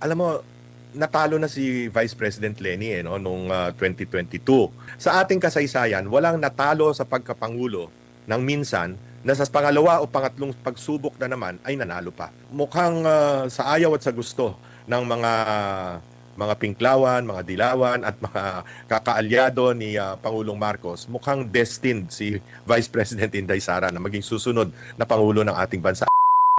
alam mo, natalo na si Vice President Lenny no, noong 2022. Sa ating kasaysayan, walang natalo sa pagkapangulo ng minsan na sa pangalawa o pangatlong pagsubok na naman ay nanalo pa. Mukhang sa ayaw at sa gusto ng mga Pinklawan, mga Dilawan at mga kakaalyado ni Pangulong Marcos, mukhang destined si Vice President Inday Sara na maging susunod na Pangulo ng ating bansa.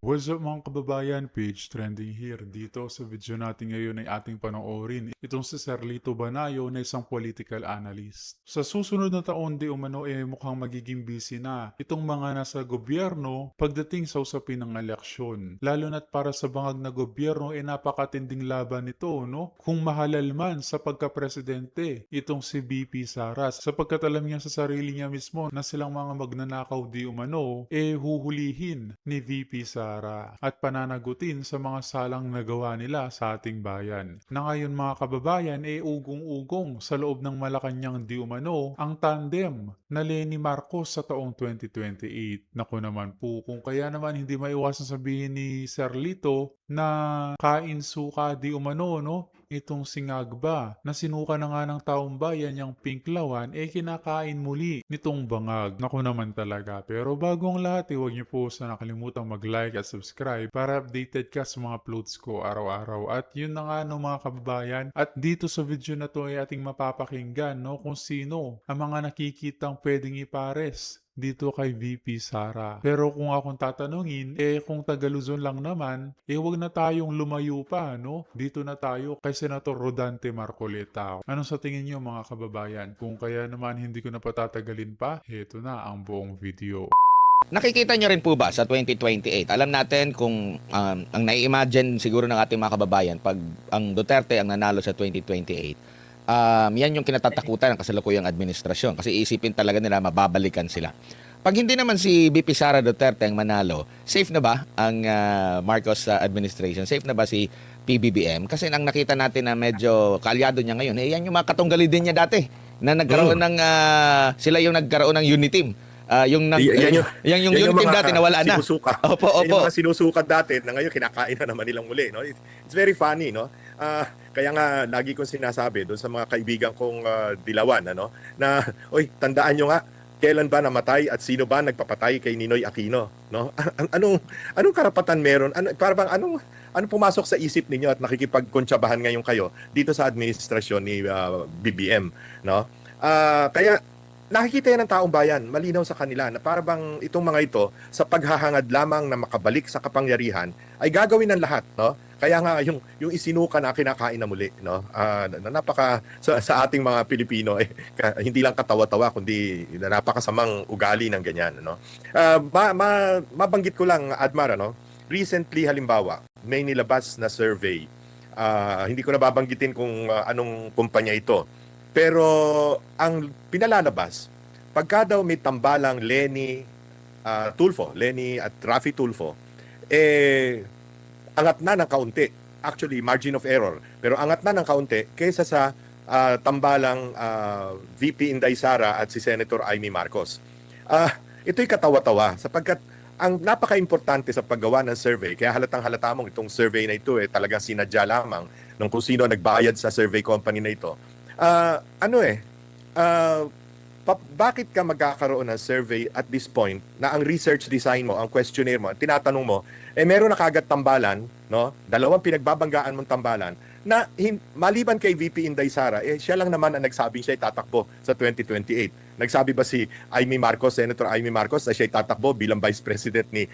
What's up mga kababayan, page trending here. Dito sa video natin ngayon ay ating panoorin itong si Serlito Banayo na isang political analyst. Sa susunod na taon di umano mukhang magiging busy na itong mga nasa gobyerno pagdating sa usapin ng eleksyon. Lalo na't para sa bangag na gobyerno napakatinding laban nito, no? Kung mahalal man sa pagka-presidente itong si BP Sara sapagkat alam niya sa sarili niya mismo na silang mga magnanakaw di umano huhulihin ni VP Sara at pananagutin sa mga salang nagawa nila sa ating bayan. Na ngayon mga kababayan ugong-ugong sa loob ng Malacanang di umano ang tandem na Lenny Marcos sa taong 2028. Naku naman po, kung kaya naman hindi maiwasan sabihin ni Serlito na kain suka di umano, no? Itong singagba na sinuka na nga ng taong bayan yung Pinklawan kinakain muli nitong bangag. Naku naman talaga. Pero bago ang lahat huwag niyo po sa nakalimutang mag-like at subscribe para updated ka sa mga uploads ko araw-araw. At yun na nga no mga kababayan. At dito sa video na to ay ating mapapakinggan no, kung sino ang mga nakikitang pwedeng ipares dito kay VP Sara. Pero kung akong tatanungin, kung taga Luzon lang naman, wag na tayong lumayo pa, no? Dito na tayo kay Senator Rodante Marcoleta. Anong sa tingin niyo mga kababayan? Kung kaya naman hindi ko na patatagalin pa, heto na ang buong video. Nakikita nyo rin po ba sa 2028? Alam natin kung ang nai-imagine siguro ng ating mga kababayan pag ang Duterte ang nanalo sa 2028, yan yung kinatatakutan ng kasalukuyang administrasyon kasi isipin talaga nila mababalikan sila. Pag hindi naman si BP Sara Duterte ang manalo, safe na ba ang Marcos administration? Safe na ba si PBBM? Kasi nang nakita natin na medyo kaalyado niya ngayon, yan yung mga katunggali din niya dati na nagkaroon ng sila yung nagkaroon ng unity team. Yung yung unit team dati nawala na. Sinusuka. Opo. Yung mga sinusukat dati na ngayon kinakain na naman nilang muli, no? It's very funny, no? Kaya nga lagi kong sinasabi doon sa mga kaibigan kong Dilawan, ano, na oy, tandaan nyo nga kailan ba namatay at sino ba nagpapatay kay Ninoy Aquino, no? Anong karapatan meron? Para bang anong pumasok sa isip ninyo at nakikipagkontsabahan ngayon kayo dito sa administrasyon ni BBM, no? Kaya nakikita yan ng taong bayan, malinaw sa kanila na para bang itong mga ito sa paghahangad lamang na makabalik sa kapangyarihan ay gagawin ng lahat, no? Kaya nga yung isinuka na kinakain na muli, no? Napaka sa ating mga Pilipino hindi lang katawa-tawa kundi napakasamang ugali ng ganyan, no? Mabanggit ko lang, Admar, no? Recently halimbawa, may nilabas na survey. Hindi ko na babanggitin kung anong kumpanya ito. Pero ang pinalalabas, pagka daw may tambalang Lenny at Raffy Tulfo, angat na ng kaunti. Actually, margin of error. Pero angat na ng kaunti kaysa sa tambalang VP Inday Sara at si Senator Amy Marcos. Ito'y katawa-tawa sapagkat ang napaka-importante sa paggawa ng survey, kaya halatang-halata mong itong survey na ito talagang sinadya lamang ng kung sino nagbayad sa survey company na ito. Bakit ka magkakaroon ng survey at this point na ang research design mo, ang questionnaire mo, tinatanong mo, meron na kagad tambalan, no? Dalawang pinagbabanggaan mong tambalan na maliban kay VP Inday Sara, siya lang naman ang nagsabing siya ay tatakbo sa 2028. Nagsabi ba si Senator Amy Marcos na siya ay tatakbo bilang Vice President ni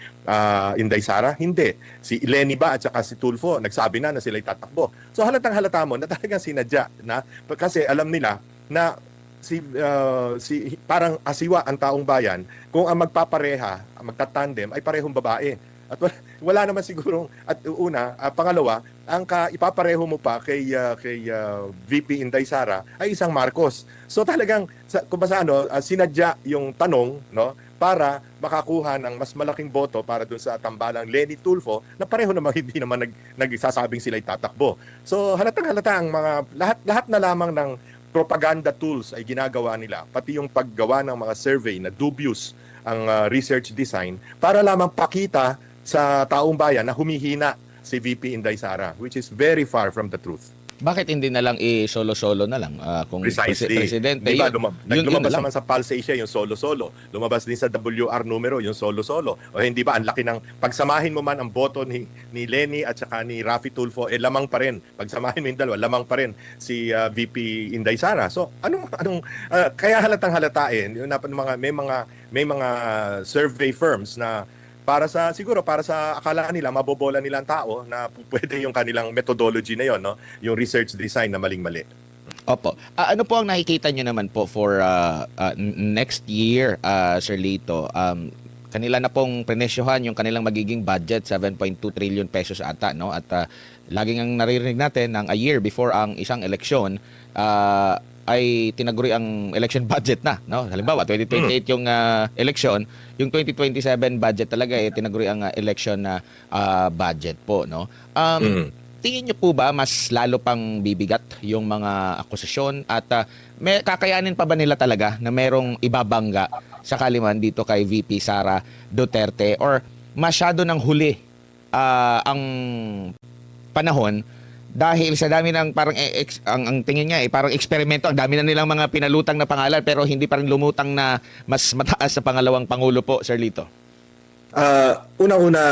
Inday Sara? Hindi. Si Lenny ba at saka si Tulfo nagsabi na sila ay tatakbo. So halatang-halata mo na talagang sinadya na kasi alam nila na parang asiwa ang taong bayan kung ang magpapareha, ang magtatandem ay parehong babae. At wala naman sigurong pangalawa, ang ipapareho mo pa kay VP Inday Sara ay isang Marcos. So talagang sinadya yung tanong, no, para makakuha ng mas malaking boto para dun sa tambalang Lenny Tulfo na pareho naman hindi naman nagsasabing sila ay tatakbo. So halatang-halata ang mga lahat na lamang ng propaganda tools ay ginagawa nila, pati yung paggawa ng mga survey na dubious ang research design para lamang pakita sa taong bayan na humihina si VP Inday Sara, which is very far from the truth. Bakit hindi na lang i-solo-solo na lang kung Precisely. presidente? Di ba, yun lumabas na lang. naman sa Pulse Asia yung solo-solo. Lumabas din sa WR numero yung solo-solo. O hindi ba, ang laki ng, pagsamahin mo man ang boto ni Lenny at saka ni Raffy Tulfo, lamang pa rin. Pagsamahin mo yung dalawa, lamang pa rin si VP Inday Sara. So, kaya halatang halatain, yun, may mga survey firms na siguro para sa akala nila, mabobola nila ang tao na pwede yung kanilang methodology na yon, no? Yung research design na maling-mali. Opo. Ano po ang nakikita nyo naman po for next year, Sir Lito? Kanila na pong prenesyohan yung kanilang magiging budget, 7.2 trillion pesos ata, no? At laging ang naririnig natin ng a year before ang isang eleksyon, ay tinaguri ang election budget na, no? Halimbawa 2028 yung election, yung 2027 budget talaga tinaguri ang election na budget po, no? Tingin niyo po ba mas lalo pang bibigat yung mga akusasyon at may kakayanin pa ba nila talaga na merong ibabangga sakali man dito kay VP Sara Duterte, or masyado nang huli ang panahon dahil sa dami ng parang ang tingin niya parang eksperimento, ang dami na nilang mga pinalutang na pangalan pero hindi pa rin lumutang na mas mataas sa pangalawang pangulo po, Sir Lito. Una-una,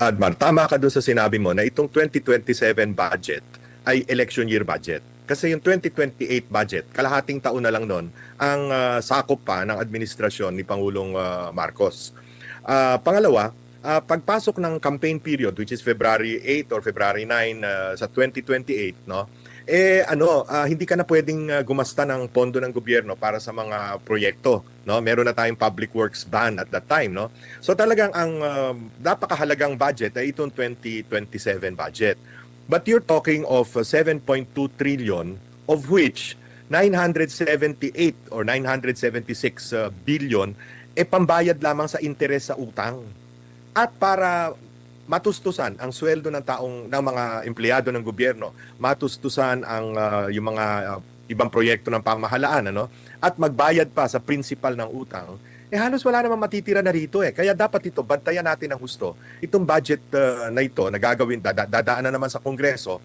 Admar, tama ka doon sa sinabi mo na itong 2027 budget ay election year budget. Kasi yung 2028 budget, kalahating taon na lang noon ang sakop pa ng administrasyon ni Pangulong Marcos. Pangalawa, pagpasok ng campaign period, which is February 8 or February 9 sa 2028, no? Hindi ka na pwedeng gumasta ng pondo ng gobyerno para sa mga proyekto, no? Meron na tayong public works ban at that time, no? So talagang ang napakahalagang budget ay itong 2027 budget. But you're talking of 7.2 trillion, of which 978 or 976 billion pambayad lamang sa interes sa utang. At para matustusan ang sweldo ng mga empleyado ng gobyerno, matustusan ang yung mga ibang proyekto ng pamahalaan, at magbayad pa sa principal ng utang, halos wala namang matitira na rito . Kaya dapat ito, bantayan natin ng husto. Itong budget na ito, na gagawin, dadaan na naman sa Kongreso.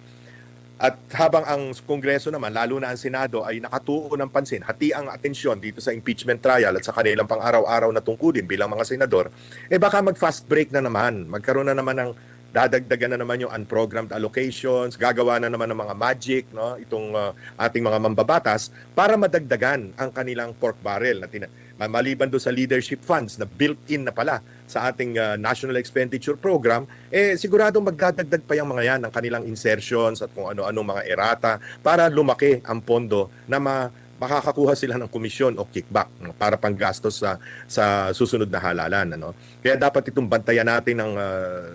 At habang ang Kongreso naman, lalo na ang Senado, ay nakatuon ng pansin, hati ang atensyon dito sa impeachment trial at sa kanilang pang-araw-araw na tungkulin bilang mga senador, baka mag-fast break na naman. Magkaroon na naman ng dadagdagan na naman yung unprogrammed allocations, gagawa na naman ng mga magic, no? Itong ating mga mambabatas para madagdagan ang kanilang pork barrel na maliban doon sa leadership funds na built-in na pala sa ating National Expenditure Program, siguradong magdadagdag pa yung mga yan ng kanilang insertions at kung ano-anong mga errata para lumaki ang pondo na makakakuha sila ng komisyon o kickback, no, para panggastos sa susunod na halalan. Kaya dapat itong bantayan natin ng,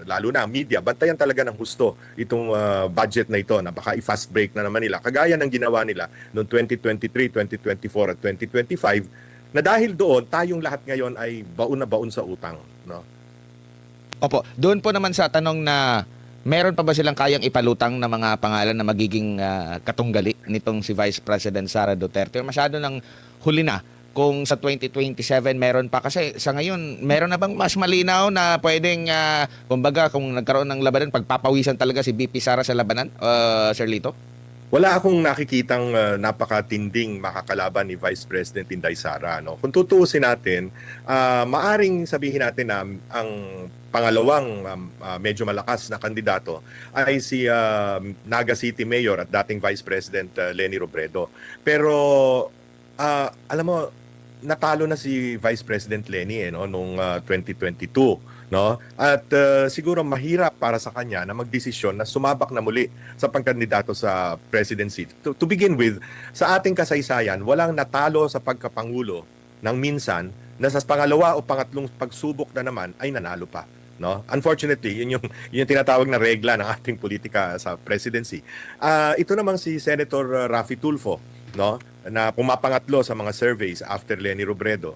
lalo na media, bantayan talaga ng husto itong budget na ito na baka i-fast break na naman nila. Kagaya ng ginawa nila noong 2023, 2024 at 2025, na dahil doon, tayong lahat ngayon ay baon na baon sa utang. No? Opo, doon po naman sa tanong na meron pa ba silang kayang ipalutang na mga pangalan na magiging katunggali nitong si Vice President Sara Duterte? Masyado nang huli na kung sa 2027 meron pa. Kasi sa ngayon, meron na bang mas malinaw na pwedeng, kumbaga, kung nagkaroon ng labanan, pagpapawisan talaga si VP Sara sa labanan, Sir Lito? Wala akong nakikitang napakatinding makakalaban ni Vice President Inday Sara. No? Kung tutuusin natin, maaring sabihin natin na ang pangalawang medyo malakas na kandidato ay si Naga City Mayor at dating Vice President Leni Robredo. Pero alam mo, natalo na si Vice President Leni noong 2022. No? At siguro mahirap para sa kanya na magdesisyon na sumabak na muli sa pagkandidato sa presidency. To begin with, sa ating kasaysayan, walang natalo sa pagkapangulo ng minsan na sa pangalawa o pangatlong pagsubok na naman ay nanalo pa. No? Unfortunately, yun yung tinatawag na regla ng ating politika sa presidency. Ito namang si Senator Raffy Tulfo, no? Na pumapangatlo sa mga surveys after Leni Robredo.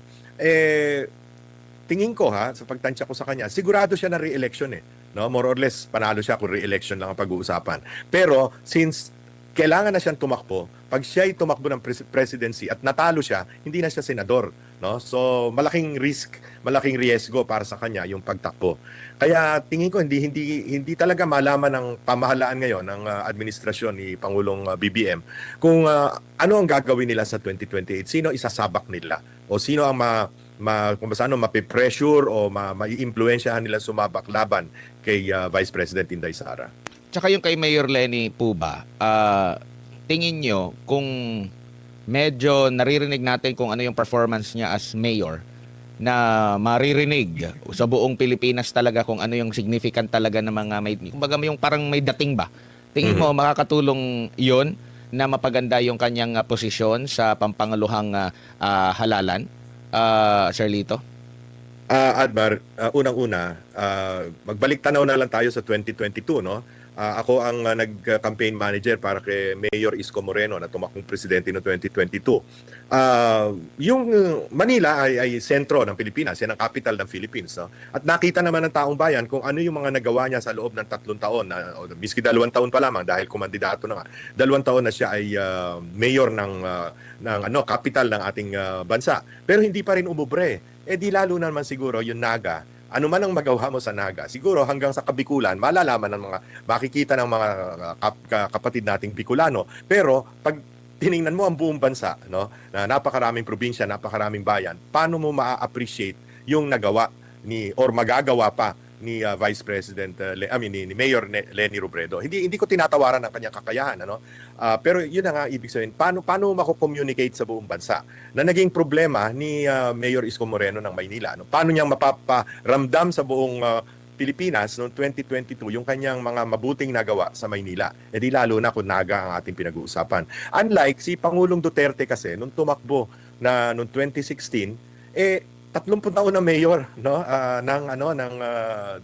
Tingin ko sa pagtansya ko sa kanya, sigurado siya na re-election . No? More or less, panalo siya kung re-election lang ang pag-uusapan. Pero since kailangan na siyang tumakbo pag siya'y tumakbo ng presidency at natalo siya, hindi na siya senador, no? So malaking risk, malaking riesgo para sa kanya yung pagtakbo. Kaya tingin ko hindi talaga malaman ng pamahalaan ngayon ng administrasyon ni Pangulong BBM kung ano ang gagawin nila sa 2028, sino isasabak nila o sino ang kung saan mapipressure o mai-impluwensyahan nila sumabak laban kay Vice President Inday Sara. Tsaka yung kay Mayor Lenny po ba, tingin nyo kung medyo naririnig natin kung ano yung performance niya as mayor, na maririnig sa buong Pilipinas talaga kung ano yung significant talaga ng mga kumbaga yung parang may dating ba? Tingin mo makakatulong yon na mapaganda yung kanyang posisyon sa pampangaluhang halalan, Sir Lito? Admar, unang-una, magbalik tanaw na lang tayo sa 2022, no? Ako ang nag-campaign manager para kay Mayor Isko Moreno na tumakbong presidente noong 2022. Yung Manila ay sentro ng Pilipinas, yan ang capital ng Philippines. No? At nakita naman ng taong bayan kung ano yung mga nagawa niya sa loob ng 3 taon, o miski 2 taon pa lamang dahil kumandidato na nga. 2 taon na siya ay mayor ng capital ng ating bansa. Pero hindi pa rin umubre. Eh di lalo naman siguro yung Naga, ano man ang magawa mo sa Naga, siguro hanggang sa Kabikulan, malalaman ng makikita ng mga kapatid nating Bicolano. Pero pag tiningnan mo ang buong bansa, no, na napakaraming probinsya, napakaraming bayan, paano mo maa-appreciate yung nagawa or magagawa pa ni Vice President ni Mayor Lenny Robredo. Hindi ko tinatawaran ang kanyang kakayahan, ano. Pero yun na nga ibig sabihin, paano mako-communicate sa buong bansa na naging problema ni Mayor Isko Moreno ng Maynila, no? Paano niyang mapaparamdam sa buong Pilipinas noong 2022 yung kanyang mga mabuting nagawa sa Maynila. Eh di lalo na kung Naga ang ating pinag-uusapan. Unlike si Pangulong Duterte kasi nung tumakbo na noong 2016, 30 taon na mayor, no, ng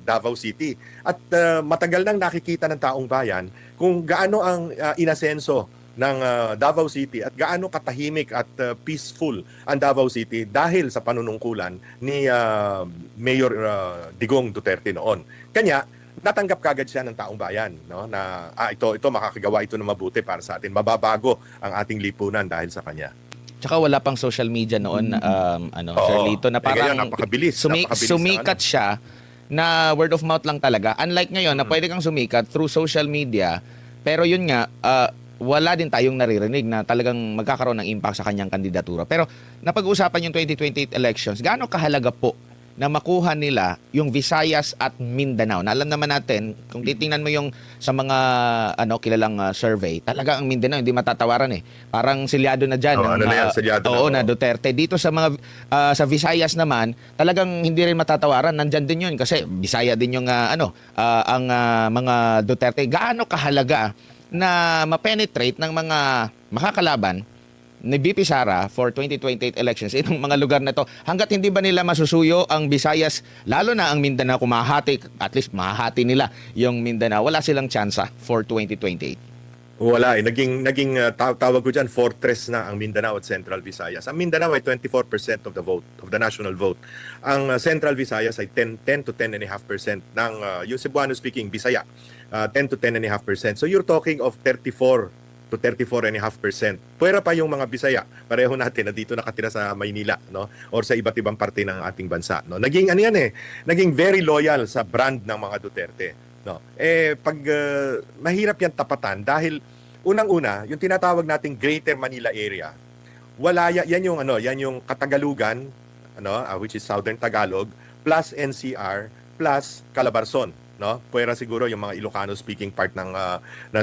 Davao City. At matagal nang nakikita ng taong bayan kung gaano ang inasenso ng Davao City at gaano katahimik at peaceful ang Davao City dahil sa panunungkulan ni Mayor Digong Duterte noon. Kanya natanggap kagad siya ng taong bayan, no, na ito makakagawa ito na mabuti para sa atin. Mababago ang ating lipunan dahil sa kanya. Tsaka wala pang social media noon, Sir Lito, na parang ngayon, napakabilis sumikat siya na word of mouth lang talaga. Unlike ngayon na pwede kang sumikat through social media, pero yun nga, wala din tayong naririnig na talagang magkakaroon ng impact sa kanyang kandidatura. Pero napag-uusapan yung 2028 elections, gaano kahalaga po na makuha nila yung Visayas at Mindanao? Na alam naman natin, kung titingnan mo yung sa mga kilalang survey, talaga ang Mindanao hindi matatawaran eh. Parang silyado na diyan. Na Duterte. Dito sa mga sa Visayas naman, talagang hindi rin matatawaran. Nandiyan din yun kasi Bisaya din yung ang mga Duterte. Gaano kahalaga na ma-penetrate ng mga makakalaban ni BP Sara for 2028 elections itong mga lugar na to, hanggat hindi ba nila masusuyo ang Visayas, lalo na ang Mindanao, kung at least mahahati nila yung Mindanao, wala silang tsansa for 2028? Wala eh. Naging tawag ko dyan, fortress na ang Mindanao at Central Visayas. Ang Mindanao ay 24% of the vote, of the national vote. Ang Central Visayas ay 10 to 10.5% ng yung Cebuano-speaking Bisaya. 10 to 10.5%. So you're talking of 34 to 34.5%. Pwera pa yung mga Bisaya, pareho natin na dito nakatira sa Maynila, no, or sa iba't ibang parte ng ating bansa, no. Naging naging very loyal sa brand ng mga Duterte, no. Pag mahirap yan tapatan dahil unang-una, yung tinatawag nating Greater Manila area, wala yan yung Katagalugan, which is Southern Tagalog, plus NCR, plus Calabarzon, no? Pwera siguro yung mga Ilocano speaking part ng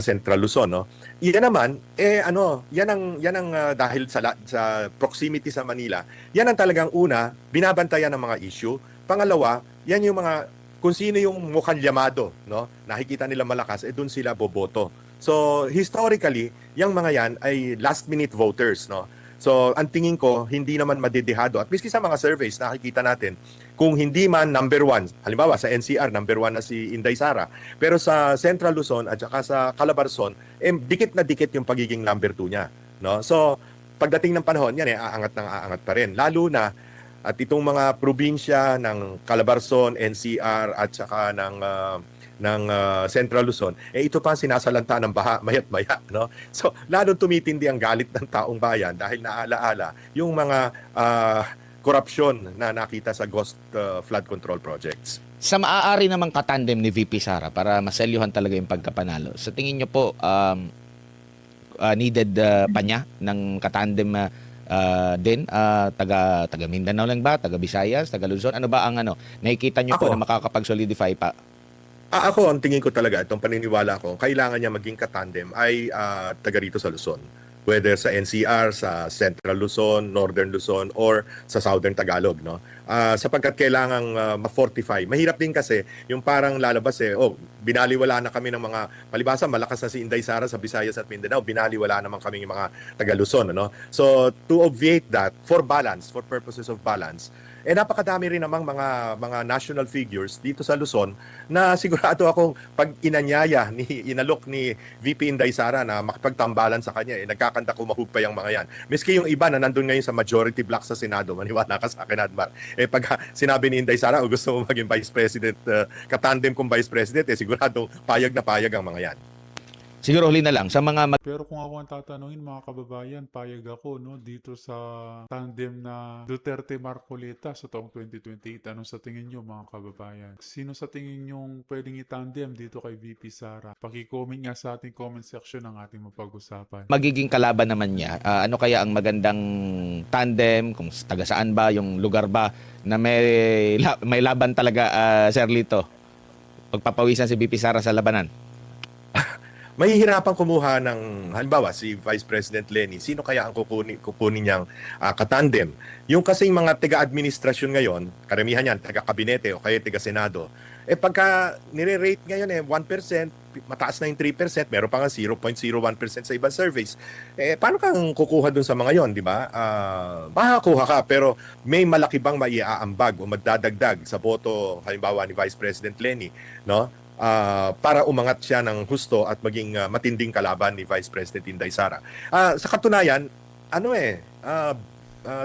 Central Luzon, no. Yan naman yan ang dahil sa proximity sa Manila, yan ang talagang una binabantayan ng mga issue. Pangalawa, yan yung mga kung sino yung mukhang llamado, no? Nakikita nila malakas, doon sila boboto. So historically, yung mga yan ay last minute voters, no. So, ang tingin ko, hindi naman madidihado. At miski sa mga surveys, nakikita natin, kung hindi man number 1, halimbawa sa NCR, number 1 na si Inday Sara, pero sa Central Luzon at saka sa Calabarzon, dikit na dikit yung pagiging number 2 niya. No? So, pagdating ng panahon, yan aangat pa rin. Lalo na, at itong mga probinsya ng Calabarzon, NCR, at saka ng Central Luzon, ito pa ang sinasalanta ng baha mayat maya, no? So lalo tumitindi ang galit ng taong bayan dahil naalaala yung mga korupsyon na nakita sa ghost flood control projects. Sa maaari namang katandem ni VP Sara para maselyuhan talaga yung pagkapanalo, sa tingin nyo po, needed pa niya ng katandem din? Taga Mindanao lang ba? Taga Visayas? Taga Luzon? Ano ba ang nakikita nyo po Ako. na makakapag-solidify pa? Ako, ang tingin ko talaga, itong paniniwala ko, kailangan niya maging katandem ay taga rito sa Luzon. Whether sa NCR, sa Central Luzon, Northern Luzon, or sa Southern Tagalog, no? Sapagkat kailangang ma-fortify. Mahirap din kasi yung parang lalabas binaliwala na kami ng mga, palibasa malakas na si Inday Sara sa Visayas at Mindanao, binaliwala naman kami yung mga taga Luzon, ano? So, to obviate that, for balance, for purposes of balance, napakadami rin namang mga national figures dito sa Luzon na sigurado akong pag inalok ni VP Inday Sara na makipagtambalan sa kanya, nagkakanta kumahug pa yung mga yan. Miski yung iba na nandun ngayon sa majority block sa Senado, maniwala ka sa akin, Admar. Pag sinabi ni Inday Sara, gusto mo maging Vice President, katandem kong Vice President, sigurado payag na payag ang mga yan. Siguro huli na lang, sa mga Pero kung ako ang tatanungin, mga kababayan, payag ako no, dito sa tandem na Duterte-Marcoleta sa taong 2028. Anong sa tingin nyo, mga kababayan? Sino sa tingin nyo pwedeng itandem dito kay VP Sara? Paki-comment nga sa ating comment section ng ating mapag-usapan. magiging kalaban naman niya, ano kaya ang magandang tandem, kung taga saan ba, yung lugar ba, na may laban talaga, Sir Lito? Pagpapawisan si VP Sara sa labanan. Mahihirapan kumuha ng, halimbawa, si Vice President Lenny, sino kaya ang kukunin niyang katandem? Yung kasing mga taga-administrasyon ngayon, karamihan yan, taga-kabinete o kaya taga-senado, pagka nire-rate ngayon 1%, mataas na yung 3%, meron pa nga 0.01% sa ibang surveys. Paano kang kukuha dun sa mga yon, di ba? Makakuha ka, pero may malaki bang maiaambag o magdadagdag sa boto, halimbawa ni Vice President Lenny, no? Para umangat siya ng husto at maging matinding kalaban ni Vice President Inday Sara. Sa katunayan,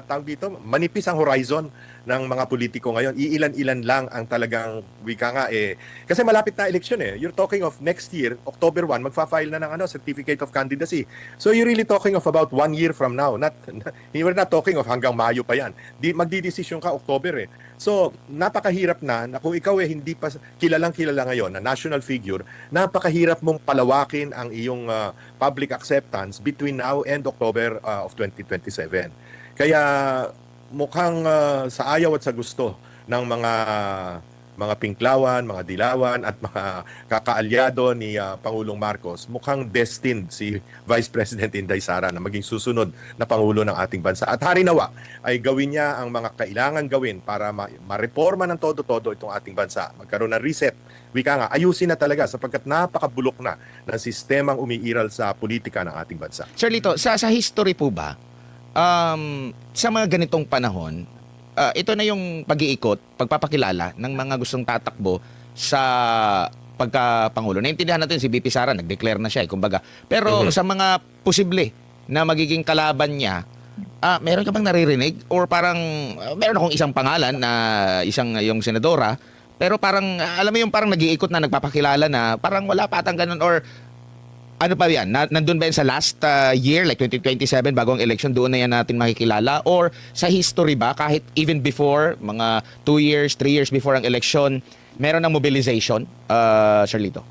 tawag dito, manipis ang horizon ng mga politiko ngayon. Iilan-ilan lang ang talagang wika nga kasi malapit na eleksyon You're talking of next year, October 1, magfa-file na ng certificate of candidacy. So you're really talking of about 1 year from now. We're not talking of hanggang Mayo pa yan. Magdidesisyon ka October So, napakahirap na kung ikaw hindi pa kilalang-kilala ngayon na national figure, napakahirap mong palawakin ang iyong public acceptance between now and October of 2027. Kaya mukhang sa ayaw at sa gusto ng mga Pinklawan, mga Dilawan at mga kakaalyado ni Pangulong Marcos, mukhang destined si Vice President Inday Sara na maging susunod na Pangulo ng ating bansa. At harinawa ay gawin niya ang mga kailangan gawin para ma-reforma ng todo-todo itong ating bansa. Magkaroon ng reset. Wika nga, ayusin na talaga sapagkat napakabulok na ng sistemang umiiral sa politika ng ating bansa. Sir Lito, sa history po ba, sa mga ganitong panahon, ito na yung pag-iikot, pagpapakilala ng mga gustong tatakbo sa pagka-Pangulo. Naintindihan natin si VP Sara, nag-declare na siya kumbaga. Pero sa mga posible na magiging kalaban niya, meron ka bang naririnig? Or parang, meron akong isang pangalan na yung senadora, pero parang, alam mo yung parang nag-iikot na, nagpapakilala na, parang wala pa atang ganun, or ano pa yan? Nandun ba yan sa last year, like 2027, bago ang election, doon na yan natin makikilala? Or sa history ba, kahit even before, mga 2 years, 3 years before ang election, meron ng mobilization, Sir Lito?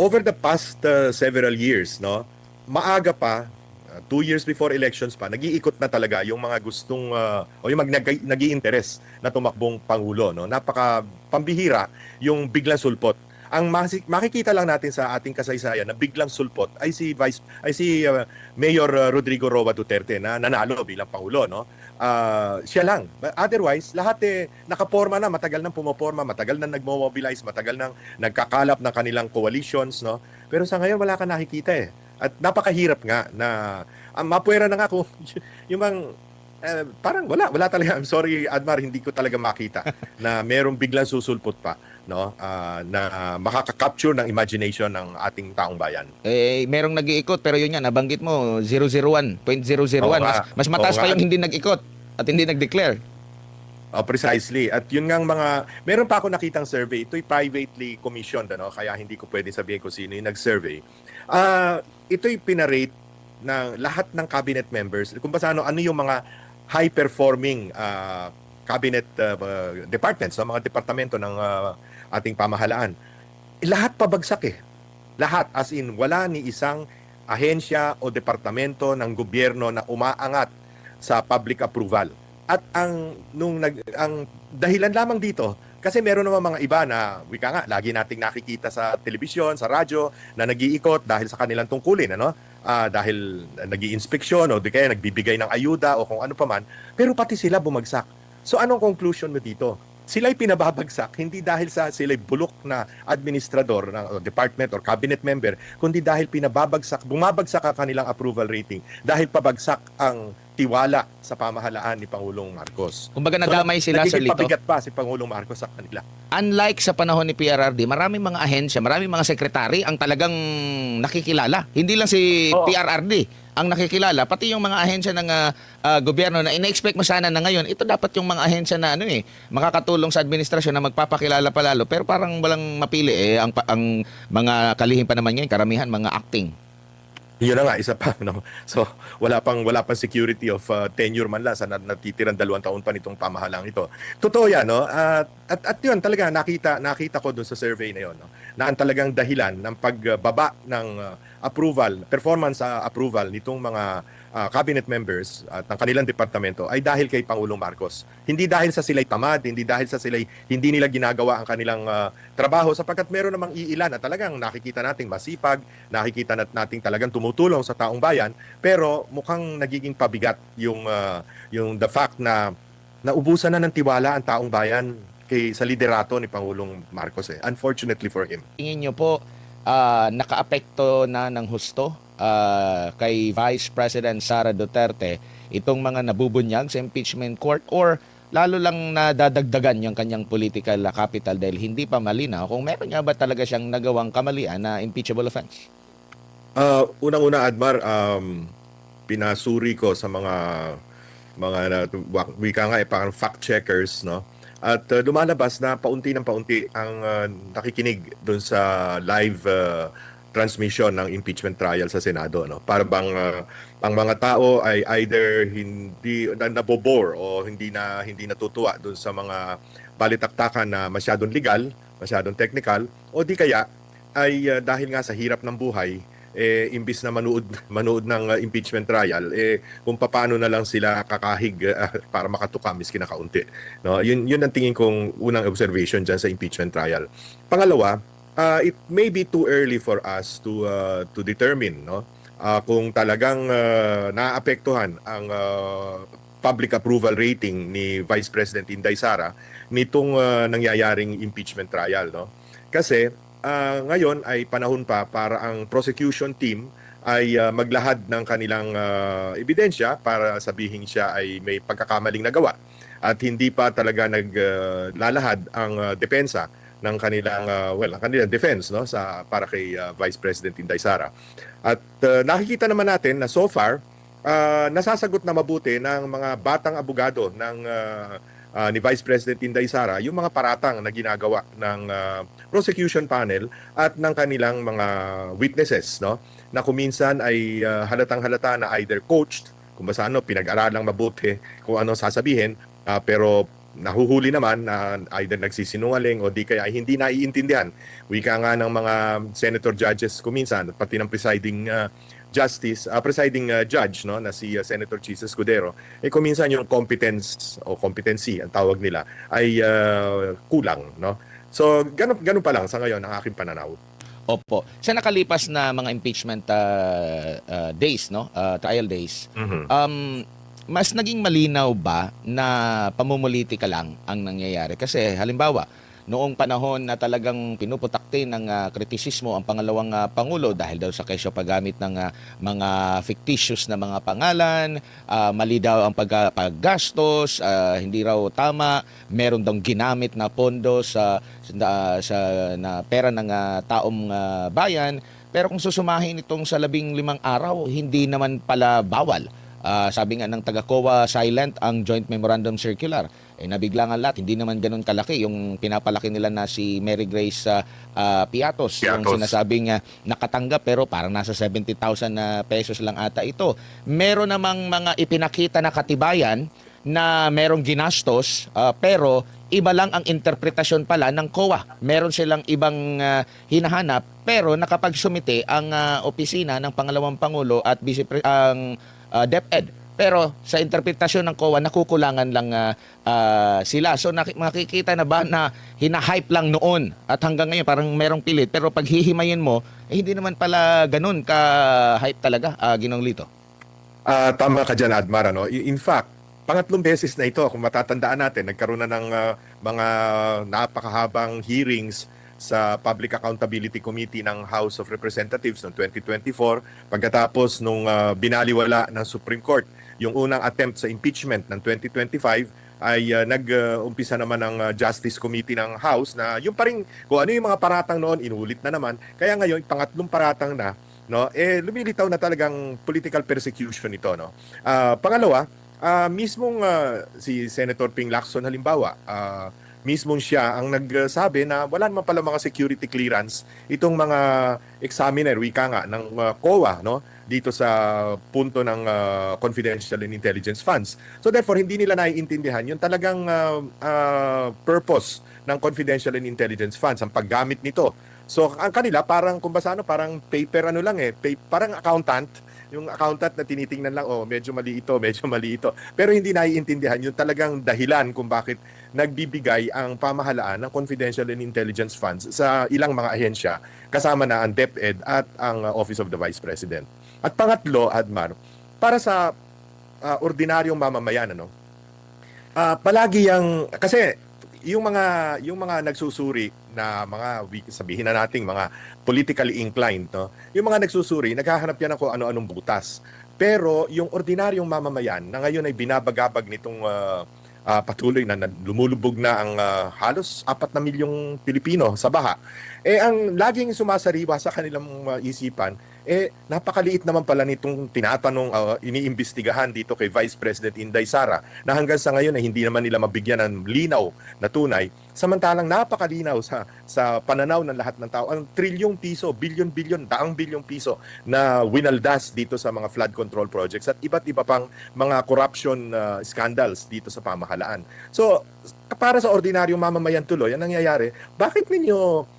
Over the past several years, no, maaga pa, 2 years before elections pa, nag-iikot na talaga yung mga gustong, o yung nag-i-interest na tumakbong Pangulo. No? Napaka pambihira yung biglang sulpot. Ang makikita lang natin sa ating kasaysayan na biglang sulpot ay si Mayor Rodrigo Roa Duterte na nanalo bilang Pangulo, no? Siya lang. But otherwise, lahat nakaporma na, matagal nang pumoporma, matagal nang nagmo-mobilize, matagal nang nagkakalap ng kanilang coalitions, no? Pero sa ngayon wala ka nakikita At napakahirap nga na mapuwera na nga kung yung bang parang wala talaga. I'm sorry, Admar, hindi ko talaga makita na merong biglang susulpot pa, no, na makaka-capture ng imagination ng ating taong bayan. Merong nag-iikot, pero yun nga, nabanggit mo, 001, 0.001. Mas mataas pa yung hindi nag-ikot at hindi nag-declare. Precisely. At yun ngang meron pa ako nakitang survey, ito'y privately commissioned, ano, kaya hindi ko pwede sabihin kung sino yung nag-survey. Ito'y pinarate ng lahat ng cabinet members, kung paano, ano yung mga high-performing cabinet departments, mga departamento ng ating pamahalaan. Lahat pabagsak eh. Lahat, as in, wala ni isang ahensya o departamento ng gobyerno na umaangat sa public approval. At ang dahilan lamang dito, kasi meron naman mga iba na, wika nga, lagi nating nakikita sa telebisyon, sa radyo, na nag-iikot dahil sa kanilang tungkulin, ano? Dahil nag-i-inspeksyon o di kaya nagbibigay ng ayuda o kung ano paman, pero pati sila bumagsak. So anong conclusion mo dito? Sila'y pinababagsak, hindi dahil sa sila'y bulok na administrador ng department or cabinet member, kundi dahil bumabagsak ang kanilang approval rating dahil pabagsak ang tiwala sa pamahalaan ni Pangulong Marcos. Kumbaga nadamay sila, Sir nagiging Lito. pabigat pa si Pangulong Marcos sa kanila. Unlike sa panahon ni PRRD, maraming mga ahensya, maraming mga sekretary ang talagang nakikilala. Hindi lang si PRRD ang nakikilala, pati yung mga ahensya ng gobyerno na ina-expect mo sana na ngayon, ito dapat yung mga ahensya na makakatulong sa administrasyon na magpapakilala palalo, pero parang walang mapili ang mga kalihim pa naman ngayon, karamihan mga acting. Yun na nga, isa pa. No? So, wala pang security of tenure man lang sa natitirang 2 taon pa nitong pamahalang ito. Totoo yan, no? At yun, talaga, nakita ko doon sa survey na yun, no? Na ang talagang dahilan ng pagbaba ng performance approval nitong mga cabinet members at ng kanilang departamento ay dahil kay Pangulong Marcos. Hindi dahil sa sila'y tamad, hindi dahil sa sila'y hindi nila ginagawa ang kanilang trabaho, sapagkat meron namang iilan na talagang nakikita nating masipag, nakikita nating talagang tumutulong sa taong bayan, pero mukhang nagiging pabigat yung the fact na naubusan na ng tiwala ang taong bayan sa liderato ni Pangulong Marcos. Unfortunately for him. Tingin nyo po, nakaapekto na ng husto kay Vice President Sara Duterte itong mga nabubunyag sa impeachment court, or lalo lang nadadagdagan yung kanyang political capital dahil hindi pa malinaw kung meron nga ba talaga siyang nagawang kamalian na impeachable offense? Unang-una, Admar, pinasuri ko sa mga wika nga parang fact checkers, no? At lumalabas na paunti ng paunti ang nakikinig doon sa live transmission ng impeachment trial sa Senado, no? Para bang ang mga tao ay either hindi nabobore o hindi natutuwa doon sa mga balitaktakan na masyadong legal, masyadong technical, o di kaya ay dahil nga sa hirap ng buhay, imbis na manood ng impeachment trial, kung paano na lang sila kakahig para makatuka miskin na kaunti, no? Yun ang tingin kong unang observation dyan sa impeachment trial. Pangalawa, it may be too early for us to determine, no, kung talagang naapektuhan ang public approval rating ni Vice President Inday Sara nitong nangyayaring impeachment trial, no? Kasi ngayon ay panahon pa para ang prosecution team ay maglahad ng kanilang ebidensya para sabihin siya ay may pagkakamaling nagawa, at hindi pa talaga naglalahad ang depensa ng kanilang ang kanilang defense, no, para kay Vice President Inday Sara. At nakikita naman natin na so far nasasagot na mabuti ng mga batang abogado ng ni Vice President Inday Sara yung mga paratang na ginagawa ng prosecution panel at ng kanilang mga witnesses, no, na kuminsan ay halatang-halata na either coached, kung basta pinag-aralang mabuti kung ano sasabihin, pero nahuhuli naman na either nagsisinungaling o di kaya ay hindi naiintindihan. Wika nga ng mga senator judges kuminsan, pati ng presiding judge, no, na si Senator Chis Escudero, kuminsan yung competence o competency ang tawag nila ay kulang, no. So ganun pa lang sa ngayon ang aking pananaw. Opo. Sa nakalipas na mga impeachment days, no, trial days, mas naging malinaw ba na pamumulitika lang ang nangyayari? Kasi halimbawa, noong panahon na talagang pinuputakti ng kritisismo ang pangalawang Pangulo dahil daw sa kesyo paggamit ng mga fictitious na mga pangalan, mali daw ang paggastos, hindi raw tama, meron daw ginamit na pondo sa na pera ng taong bayan. Pero kung susumahin itong sa 15 araw, hindi naman pala bawal. Sabi nga ng taga-COA, silent ang Joint Memorandum Circular. nabigla nga lahat. Hindi naman ganun kalaki yung pinapalaki nila na si Mary Grace Piatos. Yung Piatos. sinasabing nakatanggap pero parang nasa 70,000 na pesos lang ata ito. Meron namang mga ipinakita na katibayan na merong ginastos pero iba lang ang interpretasyon pala ng COA. Meron silang ibang hinahanap pero nakapagsumite ang opisina ng Pangalawang Pangulo at ang DepEd. Pero sa interpretasyon ng COA, nakukulangan lang sila. So makikita na ba na hina-hype lang noon at hanggang ngayon parang merong pilit. Pero pag hihimayin mo, hindi naman pala ganun ka-hype talaga, Ginong Lito. Tama ka dyan, Admar. Ano? In fact, pangatlong beses na ito, kung matatandaan natin, nagkaroon na ng mga napakahabang hearings sa Public Accountability Committee ng House of Representatives noong 2024 pagkatapos nung binaliwala ng Supreme Court yung unang attempt sa impeachment ng 2025 ay nag-umpisa naman ng Justice Committee ng House na yung pa rin kung ano yung mga paratang noon inulit na naman kaya ngayon pangatlong paratang na no lumilitaw na talagang political persecution ito no. Pangalawa mismong si Senator Ping Lacson halimbawa mismong siya ang nagsabi na wala naman pala mga security clearance itong mga examiner, wika nga, ng COA no? Dito sa punto ng confidential and intelligence funds. So therefore, hindi nila naiintindihan yung talagang purpose ng confidential and intelligence funds, ang paggamit nito. So ang kanila parang kung basa parang paper ano lang parang accountant, yung accountant na tinitingnan lang medyo mali ito, medyo mali ito. Pero hindi naiintindihan yung talagang dahilan kung bakit nagbibigay ang pamahalaan ng confidential and intelligence funds sa ilang mga ahensya kasama na ang DepEd at ang Office of the Vice President. At pangatlo, Admar, para sa ordinaryong mamamayan palagi kasi yung mga nagsusuri na mga sabihin na nating mga politically inclined no, yung mga nagsusuri naghahanap yan ng kung ano-anong butas. Pero yung ordinaryong mamamayan na ngayon ay binabagabag nitong patuloy na lumulubog na ang halos 4 na milyong Pilipino sa baha. Ang laging sumasariwa sa kanilang isipan, napakaliit naman pala nitong tinatanong, iniimbestigahan dito kay Vice President Inday Sara na hanggang sa ngayon ay hindi naman nila mabigyan ng linaw na tunay. Samantalang napakalinaw sa pananaw ng lahat ng tao. Ang trilyong piso, bilyon-bilyon, daang bilyong piso na winaldas dito sa mga flood control projects at iba't iba pang mga corruption scandals dito sa pamahalaan. So, para sa ordinaryong mamamayan tuloy, ang nangyayari, bakit ninyo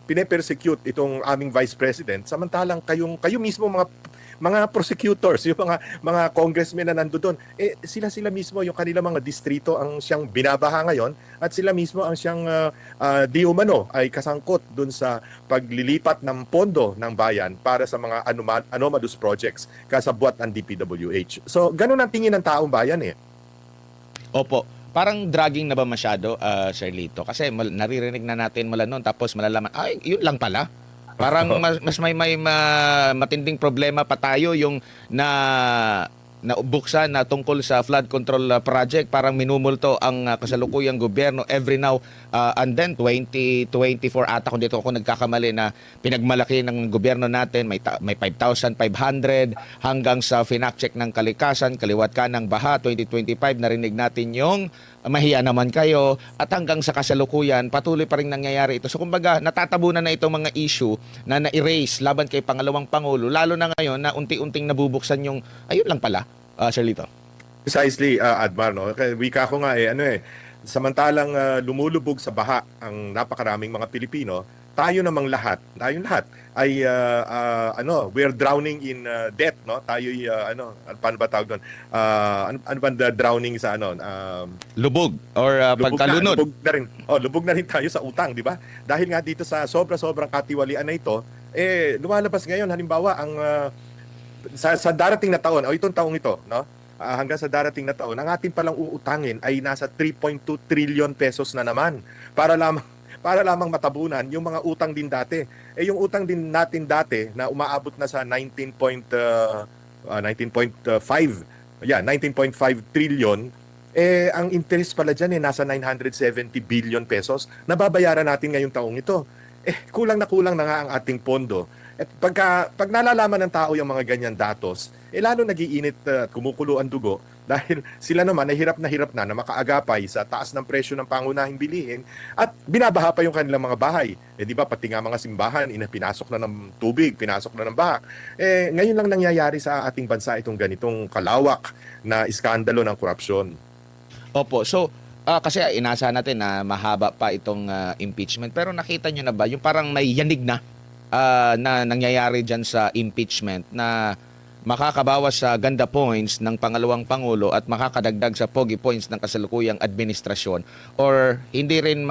pine-persecute itong aming Vice President samantalang kayo mismo mga prosecutors, yung mga congressmen na nandoon, sila mismo yung kanilang mga distrito ang siyang binabaha ngayon at sila mismo ang siyang di umano ay kasangkot dun sa paglilipat ng pondo ng bayan para sa mga anomalous projects kasabwat ang DPWH. So, ganun ang tingin ng taong bayan Opo. Parang dragging na ba masyado, Sir Lito? Kasi naririnig na natin mula noon tapos malalaman, ay, yun lang pala. Parang mas may matinding problema pa tayo yung naubuksan na tungkol sa flood control project. Parang minumulto ang kasalukuyang gobyerno every now and then 2024 ata kung dito ako nagkakamali na pinagmalaki ng gobyerno natin may 5,500 hanggang sa finact check ng kalikasan kaliwat ka ng baha 2025 narinig natin yung mahiya naman kayo at hanggang sa kasalukuyan patuloy pa rin nangyayari ito. So kumbaga natatabunan na itong mga issue na na-erase laban kay Pangalawang Pangulo lalo na ngayon na unti-unting nabubuksan yung ayun lang pala, Sir Lito. Precisely, Admar, no? Wika ko nga samantalang lumulubog sa baha ang napakaraming mga Pilipino, tayong lahat ay we're drowning in debt, no? Tayo paano ba tawag doon? Ano ba drowning sa Lubog or pagkalunod. Lubog na rin tayo sa utang, di ba? Dahil nga dito sa sobrang katiwalian na ito, lumalabas ngayon halimbawa ang sa darating na taon, itong taong ito, no? Hanggang sa darating na taon, ang atin palang uutangin ay nasa 3.2 trillion pesos na naman para lamang matabunan yung mga utang din dati. Yung utang din natin dati na umaabot na sa 19.5 trillion, ang interest pala dyan nasa 970 billion pesos na babayaran natin ngayong taong ito. Kulang na nga ang ating pondo. At pag nalalaman ng tao yung mga ganyan datos, lalo nagiinit at kumukulo ang dugo dahil sila naman ay hirap na makaagapay sa taas ng presyo ng pangunahing bilihin at binabaha pa yung kanilang mga bahay. Di ba, pati nga mga simbahan, pinasok na ng tubig, pinasok na ng baha. Ngayon lang nangyayari sa ating bansa itong ganitong kalawak na iskandalo ng korupsyon. Opo. So, kasi inasahan natin na mahaba pa itong impeachment. Pero nakita nyo na ba, yung parang may yanig na nangyayari dyan sa impeachment na makakabawas sa ganda points ng pangalawang pangulo at makakadagdag sa pogi points ng kasalukuyang administrasyon, or hindi rin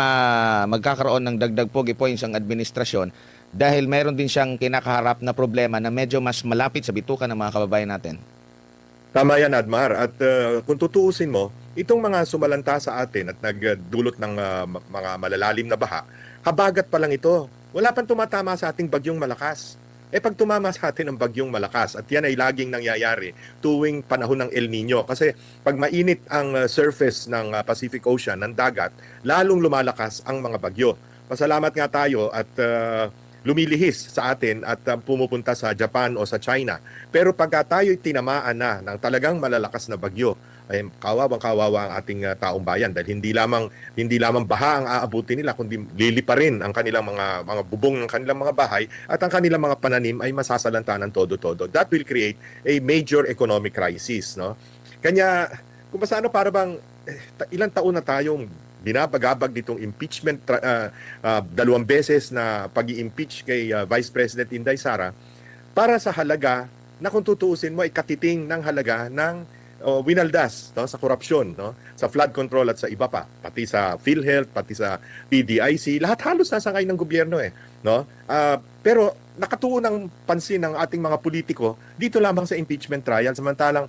magkakaroon ng dagdag pogi points ang administrasyon dahil meron din siyang kinakaharap na problema na medyo mas malapit sa bituka ng mga kababayan natin? Tama yan, Admar. At kung tutuusin mo, itong mga sumalanta sa atin at nagdulot ng mga malalalim na baha, habagat pa lang ito. Wala pang tumatama sa ating bagyong malakas. Pag tumama sa atin ang bagyong malakas, at yan ay laging nangyayari tuwing panahon ng El Nino. Kasi pag mainit ang surface ng Pacific Ocean, ng dagat, lalong lumalakas ang mga bagyo. Pasalamat nga tayo at lumilihis sa atin at pumupunta sa Japan o sa China. Pero pagka tayo'y tinamaan na ng talagang malalakas na bagyo, ay kawawang-kawawa ang ating taong bayan dahil hindi lamang baha ang aabutin nila, kundi lilipa rin ang kanilang mga bubong ng kanilang mga bahay at ang kanilang mga pananim ay masasalanta ng todo-todo. That will create a major economic crisis, no? Kanya kung paano, para bang ilang taon na tayong binabagabag ditong impeachment, 2 beses na pag-i-impeach kay Vice President Inday Sara para sa halaga na kung tutuusin mo ay katiting ng halaga ng winaldas, no, sa korupsyon, no, sa flood control at sa iba pa, pati sa PhilHealth, pati sa PDIC, lahat halos nasangay ng gobyerno no. Pero nakatuon ng pansin ng ating mga politiko dito lamang sa impeachment trial, samantalang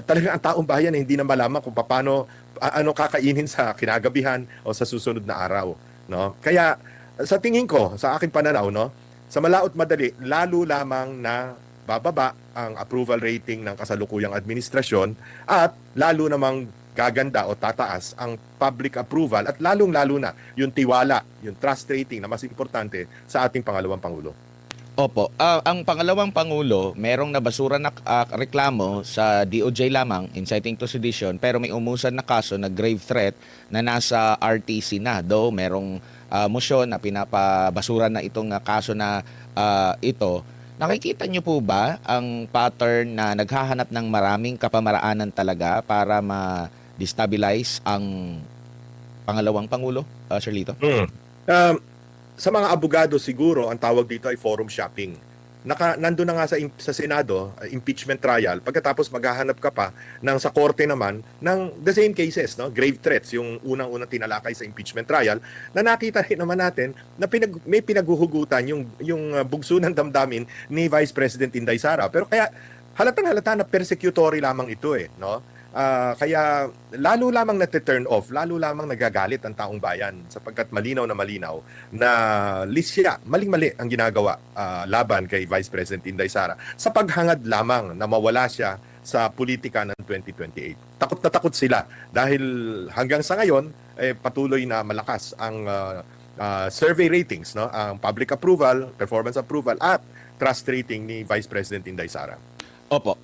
talaga ang taong bayan hindi na malaman kung paano ano kakainin sa kinagabihan o sa susunod na araw, no. Kaya sa tingin ko, sa aking pananaw, no, sa malaot madali, lalo lamang na bababa ang approval rating ng kasalukuyang administrasyon at lalo namang gaganda o tataas ang public approval at lalong-lalo na yung tiwala, yung trust rating na mas importante sa ating pangalawang Pangulo. Opo. Ang pangalawang Pangulo, merong nabasura na reklamo sa DOJ lamang, inciting to sedition, pero may umusan na kaso na grave threat na nasa RTC na. Though merong motion na pinapabasura na itong kaso na ito. Nakikita niyo po ba ang pattern na naghahanap ng maraming kapamaraanan talaga para ma-destabilize ang pangalawang Pangulo, Sir Lito? Sa mga abogado siguro, ang tawag dito ay forum shopping. Nandun na nga sa Senado, impeachment trial, pagkatapos maghahanap ka pa sa korte naman ng the same cases, no? Grave threats, yung unang-unang tinalakay sa impeachment trial, na nakita rin naman natin na may pinaghuhugutan yung bugso ng damdamin ni Vice President Inday Sara. Pero kaya halatang-halata na persecutory lamang ito no? Kaya lalo lamang na-turn off, lalo lamang nagagalit ang taong bayan sapagkat malinaw na lisya, maling-mali ang ginagawa laban kay Vice President Inday Sara sa paghangad lamang na mawala siya sa politika ng 2028. Takot na takot sila dahil hanggang sa ngayon patuloy na malakas ang survey ratings, no? Ang public approval, performance approval at trust rating ni Vice President Inday Sara. Opo.